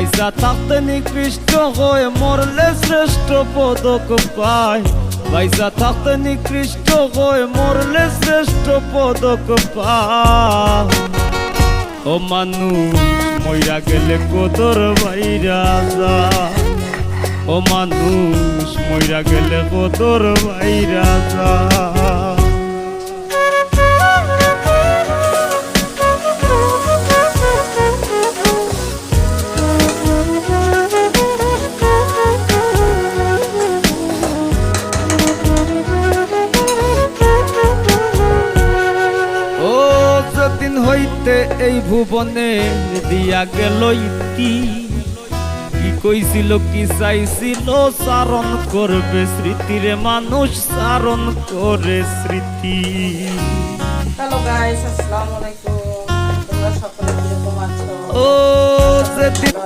বাইসা থাকতে নিকৃষ্ট হয়ে মরলে শ্রেষ্ঠ পদক পায়। বাইসা থাকতে নিকৃষ্ট হয়ে মরলে শ্রেষ্ঠ পদক পায়। ও মানুষ মইরা গেলে কদর বাইরা যায়। ও মানুষ মইরা গেলে কদর বাইরা যায়। দিন হইতে এই ভুবনে দিয়া গেল ইতি, কি কইছিল কি চাইছিল চারণ করবে স্মৃতিরে মানুষ চারণ করে স্মৃতি। হ্যালো গাইস, আসসালামু আলাইকুম। তোমরা সকলে কিরকম আছো? ও যেদিন